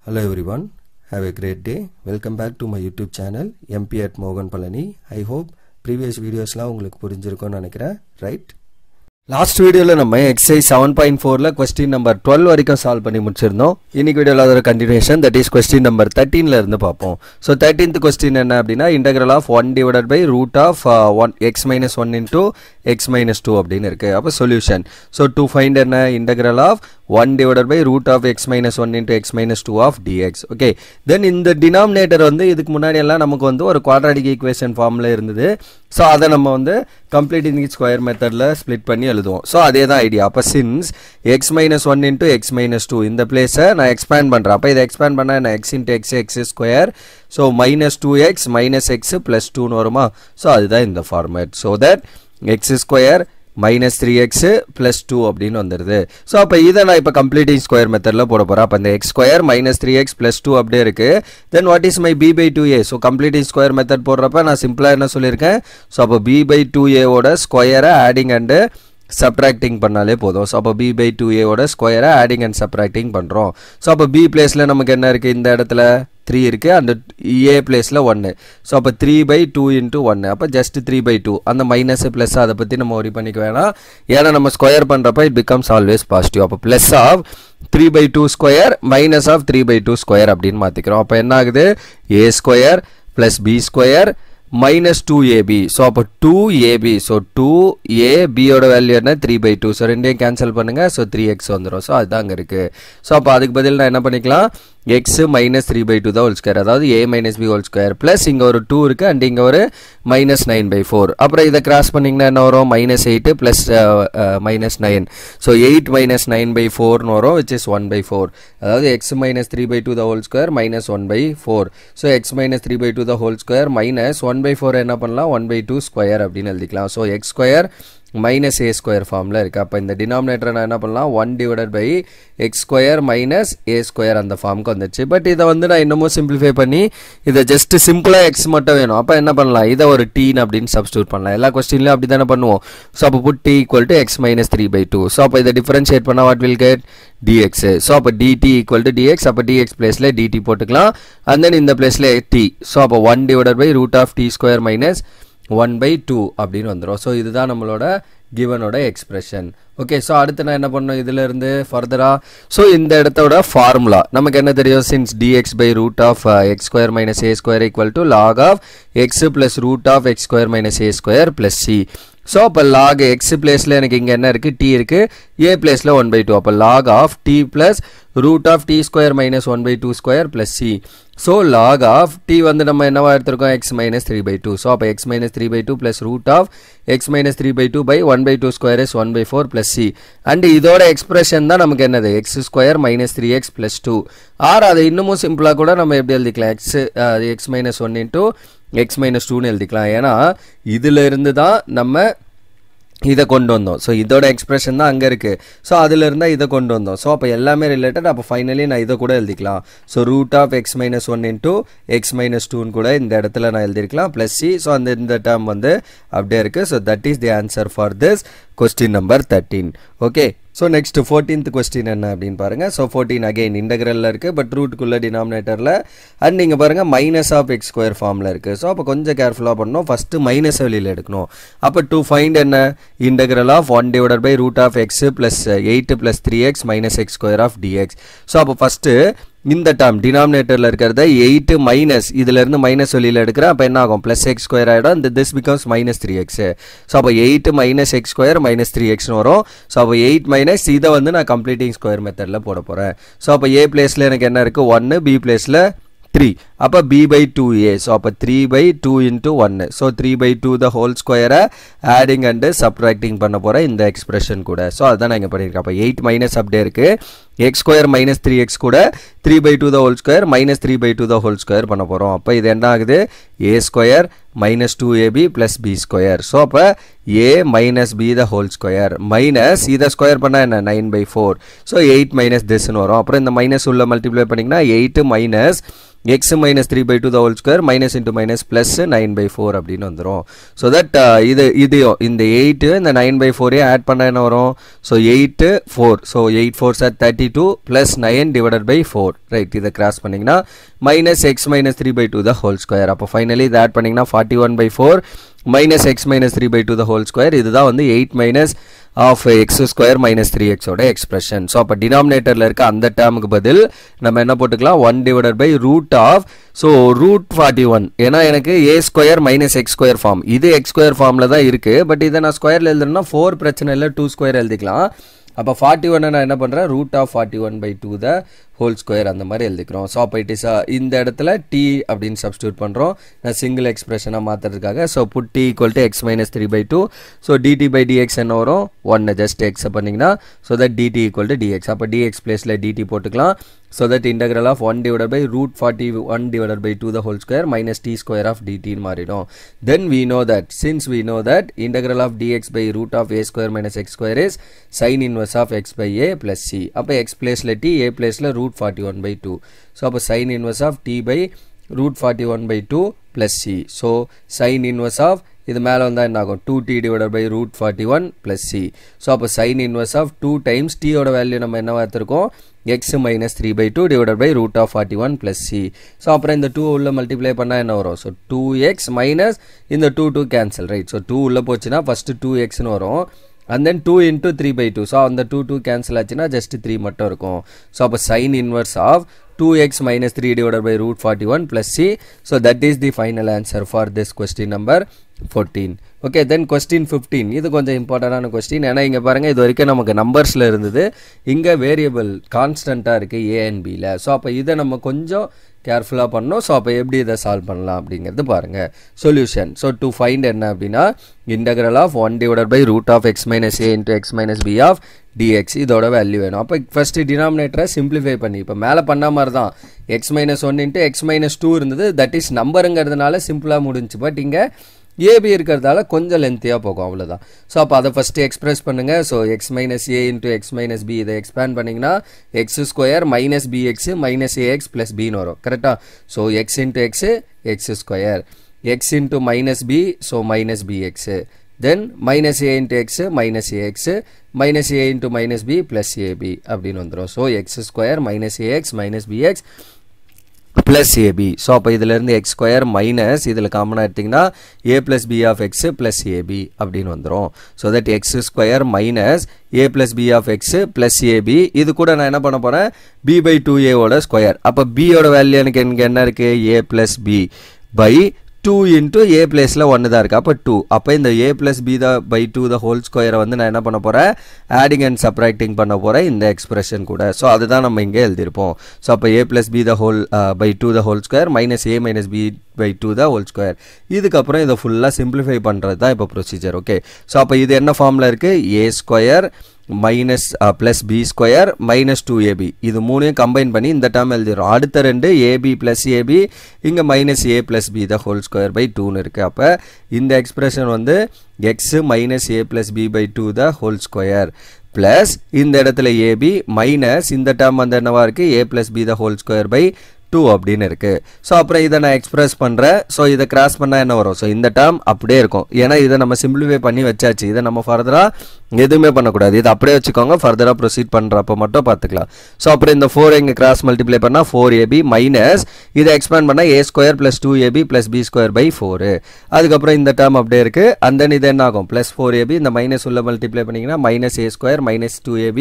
Hello everyone, have a great day. Welcome back to my YouTube channel MP at Mogan Palani. I hope previous videos la உங்களுக்கு புரிஞ்சிருக்கும்னு நினைக்கிறேன், right? Last வீடியோல நம்ம exercise 7.4ல question number 12 வரைக்கும் solve பண்ணி முடிச்சிருந்தோம். இன்னைக்கு வீடியோல அதோட continuation, that is question number 13ல இருந்து பாப்போம். சோ 13th क्वेश्चन என்ன அப்படினா integral of 1 divided by root of 1 x minus 1 into x minus 2 அப்படினு இருக்கு. அப்ப சொல்யூஷன். சோ to find என்ன integral of 1 divided by root of x minus 1 into x minus 2 of dx. Okay, then இந்த denominator வந்து இதுக்கு முன்னாடி எல்லாம் நமக்கு வந்து ஒரு quadratic equation ஃபார்ம்ல இருந்தது. சோ அத நம்ம வந்து completing the square methodல split பண்ணி எழுதுவோம். சோ அதே தான் ஐடியா. அப்ப since x minus 1 into x minus 2 இந்த பிளேஸை நான் எக்ஸ்பேண்ட் பண்றேன். அப்ப இதை எக்ஸ்பேண்ட் பண்ணா என்ன x into x x square, so minus 2x minus x plus 2 னு வருமா? சோ அதுதான் இந்த format. so that x square minus 3x plus 2 அப்படின்னு வந்துருது. ஸோ அப்போ இதை நான் இப்போ கம்ப்ளீட்டிங் ஸ்கொயர் மெத்தடில் போட போகிறேன். அப்போ இந்த x square minus 3x plus 2 அப்படியே இருக்கு. Then what is my b by 2a? So completing square method போடுறப்ப நான் சிம்பிளாக என்ன சொல்லியிருக்கேன்? ஸோ அப்போ b by 2a ஓட ஸ்கொயரை ஆடிங் அண்டு சப்ட்ராக்டிங் பண்ணாலே போதும். ஸோ அப்போ b by 2a ஓட ஸ்கொயரை ஆடிங் அண்ட் சப்ட்ராக்டிங் பண்ணுறோம். ஸோ அப்போ b பிளேஸில் நமக்கு என்ன இருக்குது? இந்த இடத்துல 3 இருக்கு, அந்த a பிளேஸில் 1. ஸோ அப்போ 3 by 2 into 1, அப்போ ஜஸ்ட் 3 by 2. அந்த மைனஸ் ப்ளஸ் அதை பற்றி நம்ம ஒரி பண்ணிக்க வேணாம், ஏன்னா நம்ம ஸ்கொயர் பண்ணுறப்ப இட் பிகம்ஸ் ஆல்வேஸ் பாசிட்டிவ். அப்போ plus of 3 by 2 square minus of 3 by 2 square அப்படின்னு மாற்றிக்கிறோம். அப்போ என்ன ஆகுது? a square plus b square minus 2ab. so அப்போ 2ab, so 2ab ஓட வேல்யூ என்ன? 3 by 2. so ரெண்டையும் கேன்சல் பண்ணுங்க. so 3x வந்துரும். so அதுதான் அங்க இருக்கு. so அப்போ அதுக்கு பதில் நான் என்ன பண்ணிக்கலாம்? x minus 3 by 2 தான் ஹோல் ஸ்கொயர், அதாவது a minus b whole square plus இங்க ஒரு 2 இருக்கு அண்ட் இங்க ஒரு minus 9 by 4. அப்புறம் இதை கிராஸ் பண்ணீங்கன்னா என்ன வரும்? minus 8 plus minus 9. so 8 minus 9 by 4 னு வரும், which is 1 by 4. அதாவது x minus 3 by 2 the whole square minus 1 by 4. so x minus 3 by 2 the whole square minus 1 by 4 என்ன பண்ணலாம்? 1 by 2 ஸ்கொயர் அப்படின்னு எழுதிக்கலாம். so x square minus a square ஃபார்ம்ல இருக்கு. அப்ப இந்த டினாமினேட்டரை நான் என்ன பண்ணலாம்? 1 divided by x square minus a square அந்த ஃபார்முக்கு வந்துச்சு. பட் இதை வந்து நான் இன்னமும் சிம்பிளிஃபை பண்ணி இதை ஜஸ்ட் சிம்பிளா x மட்டும் வேணும். அப்ப என்ன பண்ணலாம்? இதை ஒரு t அப்படின்னு சப்ஸ்டிட்யூட் பண்ணலாம். எல்லா क्वेश्चनலயும் அப்படி தானே பண்ணுவோம். சோ அப்ப put t equal to x minus 3 by 2. So அப்ப இதை டிஃபரன்ஷியேட் பண்ணா what will get? dx. So அப்ப dt equal to dx. அப்ப dx பிளேஸ்ல dt போட்டுக்கலாம். and then இந்த பிளேஸ்ல t. சோ அப்ப 1 divided by root of t square minus 1 by 2 அப்படின்னு வந்துரும். ஸோ இதுதான் நம்மளோட கிவனோட எக்ஸ்பிரஷன். ஓகே, ஸோ அடுத்து நான் என்ன பண்ணணும் இதுல இருந்து ஃபர்தரா? ஸோ இந்த இடத்தோட ஃபார்முலா நமக்கு என்ன தெரியும்? Since dx by root of x square minus a square equal to log of x plus root of x square minus a square plus c. So அப்போ log x பிளேஸில் எனக்கு இங்கே என்ன இருக்குது? t இருக்குது, a பிளேஸில் 1 by 2. அப்போ log of t plus root of t square minus 1 by 2 square plus c. So log of t வந்து நம்ம என்னவா எடுத்திருக்கோம்? x minus 3 by 2. ஸோ அப்போ x minus 3 by 2 plus root of x minus 3 by 2 by 1 by 2 square is 1 by 4 plus c. And இதோட expression தான் நமக்கு என்னது? x square minus 3x plus 2. Or அதை இன்னமும் சிம்பிளாக கூட நம்ம எப்படி எழுதிக்கலாம்? x minus 1 into x minus 2னு எழுதிக்கலாம். ஏன்னா இதுல இருந்து தான் நம்ம இதை கொண்டு வந்தோம். ஸோ இதோட எக்ஸ்பிரஷன் தான் அங்கே இருக்குது. ஸோ அதில் இருந்தால் இதை கொண்டு வந்தோம். ஸோ அப்போ எல்லாமே ரிலேட்டட். அப்போ ஃபைனலி நான் இதை கூட எழுதிக்கலாம். So root of x minus 1 into x minus 2னு கூட இந்த இடத்துல நான் எழுதிருக்கலாம் ப்ளஸ் சி. ஸோ அந்த இந்த டேர்ம் வந்து அப்படியே இருக்குது. So that is the answer for this question number 13. Okay, so next 14th question என்ன அப்படின்னு பாருங்க. ஸோ 14 அகைன் இன்டெகிரலில் இருக்குது, பட் ரூட்டுக்குள்ள டினாமினேட்டரில். அண்ட் நீங்கள் பாருங்க மைனஸ் ஆஃப் எக்ஸ் ஸ்கொயர் ஃபார்மில் இருக்குது. ஸோ அப்போ கொஞ்சம் கேர்ஃபுல்லாக பண்ணணும். ஃபஸ்ட்டு மைனஸ் வெளியில் எடுக்கணும். அப்போ டு ஃபைண்ட் என்ன? Integral of 1 divided by root of x plus 8 plus 3x minus x square of dx. So அப்போ ஃபஸ்ட்டு இந்த டேர்ம் டினாமினேட்டர்ல இருக்கிறத 8 மைனஸ் இதுல இருந்து மைனஸ் வெளியில எடுக்கிறேன். அப்ப என்ன ஆகும்? பிளஸ் எக்ஸ் ஸ்கொயர் ஆயிடும். This becomes minus 3x. So அப்போ 8 மைனஸ் எக்ஸ் ஸ்கொயர் மைனஸ் 3xன்னு வரும். ஸோ அப்போ 8 மைனஸ் இதை வந்து நான் கம்ப்ளீட்டிங் ஸ்கொயர் மெத்தட்ல போட போறேன். ஸோ அப்போ a பிளேஸ்ல எனக்கு என்ன இருக்கு? 1, b பிளேஸ்ல 3. அப்போ b by 2a. ஸோ அப்போ 3 by 2 into 1. So 3 by 2 the whole square adding and subtracting பண்ண போகிறேன் இந்த எக்ஸ்பிரஷன் கூட. ஸோ அதுதான் நான் இங்கே பண்ணியிருக்கேன். அப்போ 8 மைனஸ் அப்படியே இருக்கு. எக்ஸ் ஸ்கொயர் மைனஸ் 3x கூட 3 by 2 the whole square minus 3 by 2 the whole square பண்ண போகிறோம். அப்போ இது என்ன ஆகுது? a square minus 2ab plus b square. So அப்போ a minus b the whole square minus இதை ஸ்கொயர் பண்ணால் என்ன? 9 by 4. ஸோ 8 மைனஸ் திஸ்ன்னு வரும். அப்புறம் இந்த மைனஸ் உள்ள மல்டிப்ளை பண்ணிங்கன்னா 8 minus x minus 3 by 2 the whole square minus into minus plus 9 by 4 அப்படின்னு வந்துரும். So that இதையும் இந்த 8 இந்த 9 by 4 ஆட் பண்ண என்ன வரும்? So 8 4. So 8 4s are 32 plus 9 divided by 4. Right, இதை கிராஸ் பண்ணீங்கன்னா minus x minus 3 by 2 the whole square. அப்போ finally இதை ஆட் பண்ணீங்கன்னா 41 by 4 minus x minus 3 by 2 the whole square. இதுதான் வந்து 8 minus of x square minus 3x ஓட expression. So அப்ப denominatorல இருக்க அந்த டேர்முக்கு பதில் நம்ம என்ன போட்டுக்கலாம்? 1 divided by root of so root 41. ஏன்னா எனக்கு a square minus x square form. இது x square formல தான் இருக்கு. பட் இதை நான் ஸ்கொயர்ல எழுதுறேன்னா 4 பிரச்சனை இல்லை, 2 ஸ்கொயர் எழுதிக்கலாம். அப்போ 41 நான் என்ன பண்ணுறேன்? root of 41 by 2 the whole square அந்த மாதிரி எழுதிக்கிறோம். ஸோ அப்போ இட் இஸ் இந்த இடத்துல t அப்படின்னு சப்ஸ்டியூட் பண்ணுறோம் நான் சிங்கிள் எக்ஸ்பிரஷனாக மாற்றுறதுக்காக. So put t equal to x minus 3 by 2. So dt by dx என்ன வரும்? 1 ஜஸ்ட் x பண்ணிங்கன்னா so that dt equal to dx. அப்போ dx பிளேஸில் dt போட்டுக்கலாம். So that integral of 1 divided by root 41 divided by 2 the whole square minus t square of dt மாறிடும். Then we know that since we know that integral of dx by root of a square minus x square is sin inverse of x by a plus c. அப்போ x placeல t, a placeல root 41 by 2. So அப்போ sin inverse of t by root 41 by 2 plus c. So sin inverse of இது மேலே வந்தால் என்ன ஆகும்? 2t divided by root 41 plus c. So அப்போ sin inverse of 2 times t ஓட value நம்ம என்னவா எடுத்திருக்கோம்? x minus 3 by 2 divided by root of 41 plus c. So அப்புறம் இந்த 2 உள்ள மல்டிப்ளை பண்ணால் என்ன வரும்? ஸோ 2x minus இந்த 2 கேன்சல், ரைட்? ஸோ 2 உள்ள போச்சுன்னா ஃபஸ்ட்டு 2xன்னு வரும். and then 2 into 3 by 2. So அந்த 2 கேன்சல் ஆச்சுன்னா ஜஸ்ட் 3 மட்டும் இருக்கும். ஸோ அப்போ sin inverse of 2x minus 3 divided by root 41 plus c. So that is the final answer for this question number 14. Okay, then question 15. இது கொஞ்சம் இம்பார்ட்டன்டான question. ஏன்னா இங்கே பாருங்கள், இது வரைக்கும் நமக்கு நம்பர்ஸில் இருந்தது, இங்கே வேரியபிள் கான்ஸ்டண்ட்டாக இருக்குது a and bல. ஸோ அப்போ இதை நம்ம கொஞ்சம் கேர்ஃபுல்லாக பண்ணோம். ஸோ அப்போ எப்படி இதை சால்வ் பண்ணலாம் அப்படிங்கிறது பாருங்கள். சொல்யூஷன். ஸோ டு ஃபைண்ட் என்ன அப்படின்னா integral of 1 divided by root of x minus a into x minus b of dx இதோட வேல்யூ வேணும். அப்போ ஃபஸ்ட்டு டினாமினேட்டரை சிம்பிளிஃபை பண்ணி இப்போ மேலே பண்ண மாதிரி தான் X minus 1 into x minus 2 இருந்தது. தட் இஸ் நம்பருங்கிறதுனால சிம்பிளாக முடிஞ்சு. பட் இங்கே ஏபி இருக்கிறதால கொஞ்சம் லென்த்தியாக போகும், அவ்வளோதான். ஸோ அப்போ அதை ஃபஸ்ட்டு எக்ஸ்பிரஸ் பண்ணுங்கள். So x minus a into x minus b இதை எக்ஸ்பேண்ட் பண்ணிங்கன்னா x square minus bx minus ax plus பின்னு வரும், கரெக்டாக? So x into x x square, x into minus b, so minus bx, then minus a into x minus ax minus a into minus b plus ab அப்படின்னு வந்துடும். So x square minus ax minus bx plus ab. So அப்போ இதிலேருந்து X square minus இதில் காமனாக எடுத்திங்கன்னா a plus b of x plus ab அப்படின்னு வந்துடும். So that x square minus a plus b of x plus ab. இது கூட நான் என்ன பண்ண போகிறேன்? B by 2a square. அப்போ பியோட வேல்யூ எனக்கு என்ன இருக்குது? A plus b by 2 into a பிளேஸில் 1 தான் இருக்குது. அப்போ 2. அப்போ இந்த a plus b by 2 the whole ஸ்கொயரை வந்து நான் என்ன பண்ண போகிறேன்? ஆடிங் அண்ட் சப்ராக்டிங் பண்ண போகிறேன் இந்த எக்ஸ்பிரஷன் கூட. ஸோ அதுதான் நம்ம இங்கே எழுதியிருப்போம். ஸோ அப்போ a plus b the whole by 2 the whole square minus a minus b by 2 the whole square. இதுக்கப்புறம் இதை ஃபுல்லாக சிம்பிளிஃபை பண்ணுறது தான் இப்போ ப்ரொசீஜர். ஓகே, ஸோ அப்போ இது என்ன ஃபார்மில் இருக்குது? A square minus plus b square minus 2ab இது மூணையும் கம்பைன் பண்ணி இந்த டேர்ம் எழுதிடும். அடுத்த ரெண்டு ஏபி ப்ளஸ் ஏபி, இங்கே minus a plus b the whole square by 2ன்னு இருக்குது. அப்போ இந்த எக்ஸ்பிரஷன் வந்து x minus a plus b by 2 the whole square plus இந்த இடத்துல ஏபி மைனஸ் இந்த டேர்ம் வந்து என்னவா இருக்குது? A plus b the whole square by 2 அப்படின்னு இருக்குது. ஸோ அப்புறம் இதை நான் எக்ஸ்பிரஸ் பண்ணுறேன். ஸோ இதை கிராஸ் பண்ணால் என்ன வரும்? ஸோ இந்த டேர்ம் அப்படியே இருக்கும். ஏன்னா இதை நம்ம சிம்பிளிஃபை பண்ணி வச்சாச்சு. இதை நம்ம ஃபர்தராக எதுவுமே பண்ணக்கூடாது. இதை அப்படியே வச்சுக்கோங்க. ஃபர்தராக ப்ரொசீட் பண்ணுறப்ப மட்டும் பார்த்துக்கலாம். ஸோ அப்புறம் இந்த 4 இங்கே கிராஸ் மல்டிப்ளை பண்ணால் 4ab மைனஸ் இதை எக்ஸ்பேண்ட் பண்ணால் a square plus 2ab plus b square by 4. அதுக்கப்புறம் இந்த டேர்ம் அப்படியே இருக்குது. அண்ட் தென் இது என்ன ஆகும்? ப்ளஸ் 4ab இந்த மைனஸ் உள்ள மல்டிப்ளை பண்ணிங்கன்னா minus a square minus 2ab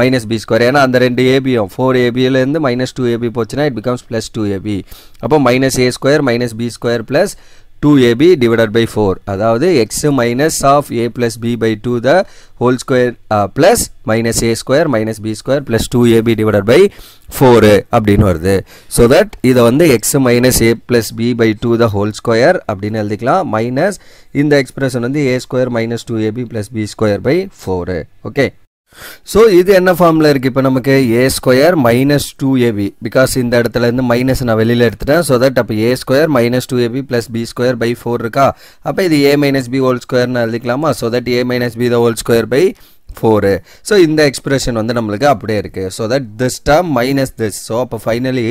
minus b square. ஏன்னா அந்த ரெண்டு ஏபியும் 4abலேருந்து மைனஸ் 2ab போச்சுன்னா இட் பிகம்ஸ் plus 2ab. அப்போ minus a square minus b square plus 2ab divided by 4. அதாவது x minus of a plus b by 2 the whole square plus minus a square minus b square plus 2ab divided by 4 அப்படின்னு வருது. So that இதை வந்து x minus a plus b by 2 the whole square அப்படின்னு எழுதிக்கலாம். Minus இந்த expression வந்து a square minus 2ab plus b square by 4. Okay, so இது என்ன ஃபார்மில் இருக்குது? இப்போ நமக்கு ஏ ஸ்கொயர் மைனஸ் 2ab பிகாஸ் இந்த இடத்துல இருந்து மைனஸ் நான் வெளியில் எடுத்துட்டேன். ஸோ தட் அப்போ a square minus 2ab plus b square by 4 இருக்கா? அப்போ இது ஏ மைனஸ் பி ஹோல் ஸ்கொயர்னு எழுதிக்கலாமா? So that a minus b the whole square by 4. So இந்த எக்ஸ்பிரஷன் வந்து நம்மளுக்கு அப்படியே இருக்கு. So that this term minus this. So அப்போ finally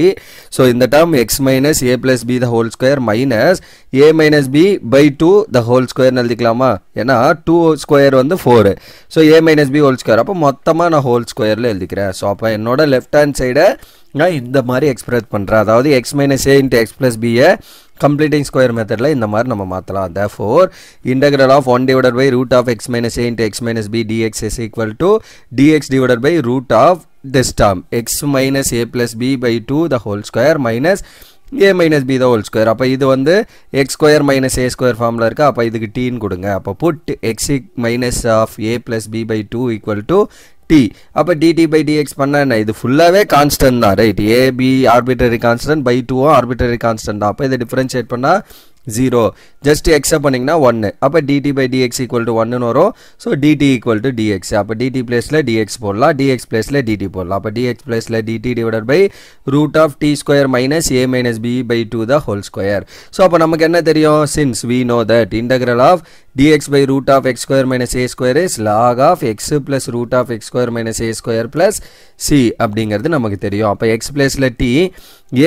so இந்த term x minus a plus b the whole square minus a minus b by 2 the whole square எழுதிக்கலாமா? ஏன்னா 2 square வந்து 4. So a minus b whole square. அப்போ மொத்தமா நான் whole squareல எழுதிக்கிறேன். So அப்போ என்னோட left hand side நான் இந்த மாதிரி எக்ஸ்பிரஸ் பண்றேன். அதாவது x minus a into x plus b completing square methodல இந்த மாதிரி நம்ம மாத்தலாம். Therefore integral of 1 divided by root of x minus a into x minus b dx is equal to dx divided by root of this term x minus a plus b by 2 the whole square minus a minus b the whole square. அப்ப இது வந்து x square minus a square ஃபார்ம்ல இருக்கு. அப்ப இதுக்கு t ன்னு கொடுங்க. அப்ப put x minus of a plus b by 2 equal to t. அப்ப dt by dx பண்ணா என்ன? இது ஃபுல்லாவே கான்ஸ்டன்ட் தான், right? a b arbitrary constant by 2 arbitrary constant தான். அப்ப இதை டிஃபரன்ஷியேட் பண்ணா 0. just x பண்ணீங்கன்னா 1. அப்ப dt by dx equal to 1 ன்னு வரும். so dt equal to dx. அப்ப dt பிளேஸ்ல dx போடலாம், dx பிளேஸ்ல dt போடலாம். அப்ப dx பிளேஸ்ல dt divided by root of t square minus a minus b by 2 the whole square. so அப்ப நமக்கு என்ன தெரியும்? since we know that integral of dx by root of x square minus a square is log of x plus root of x square minus a square plus c அப்படிங்கிறது நமக்கு தெரியும். அப்ப x பிளேஸ்ல t,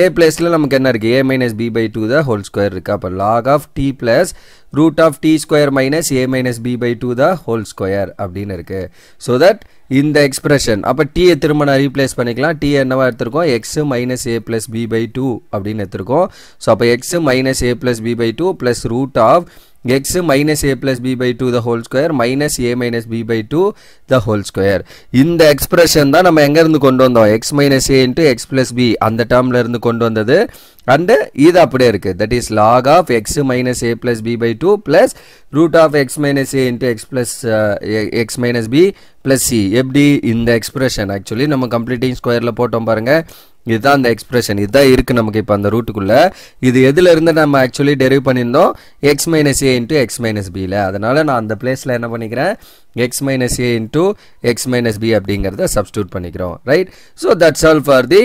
a பிளேஸ்ல நமக்கு என்ன இருக்கு? a minus b by 2 the whole square இருக்கு. அப்ப log of t plus root of t square minus a minus b by 2 the whole square அப்படின்னு இருக்கு. so that இந்த எக்ஸ்பிரஷன் அப்ப t திரும்ப நான் ரீப்ளேஸ் பண்ணிக்கலாம். t என்னவா எடுத்துருக்கோம்? x minus a plus b by 2 அப்படின்னு எடுத்துருக்கோம். so அப்ப x minus a plus b by 2 plus root of x minus a plus b by 2 the whole square minus a minus b by 2 the whole square. இந்த expression தான் நம்ம எங்க இருந்து கொண்டு வந்தோம்? x minus a into x plus b அந்த டேர்ம்ல இருந்து கொண்டு வந்தது. and இது அப்படியே இருக்கு. that is log of x minus a plus b by 2 plus root of x minus a into x plus x minus b plus c. எப்படி இந்த expression actually நம்ம கம்ப்ளீட்டிங் ஸ்கொயர்ல போட்டோம் பாருங்க. இதுதான் அந்த எக்ஸ்பிரஷன். இதுதான் இருக்கு நமக்கு இப்போ அந்த ரூட்டுக்குள்ள. இது எதுல இருந்து நம்ம ஆக்சுவலி டெரைவ் பண்ணியிருந்தோம்? x minus a into x minus b ல. அதனால நான் அந்த பிளேஸ்ல என்ன பண்ணிக்கிறேன்? x minus a into x minus b அப்படிங்கறத சப்ஸ்டிட்யூட் பண்ணிக்கிறோம், right? so that's all for the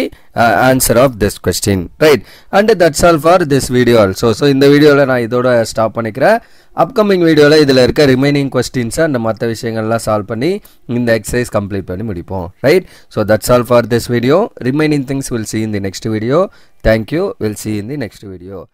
answer of this question, right? and that's all for this video also. so இந்த வீடியோல நான் இதோட ஸ்டாப் பண்ணிக்கிறேன். அப்கமிங் வீடியோல இதுல இருக்க ரிமைனிங் क्वेश्चंस அந்த மற்ற விஷயங்கள்லாம் சால்வ் பண்ணி இந்த எக்சர்சைஸ் கம்ப்ளீட் பண்ணி முடிப்போம், right? so that's all for this video. remaining things we'll see in the next video. thank you. we'll see in the next video.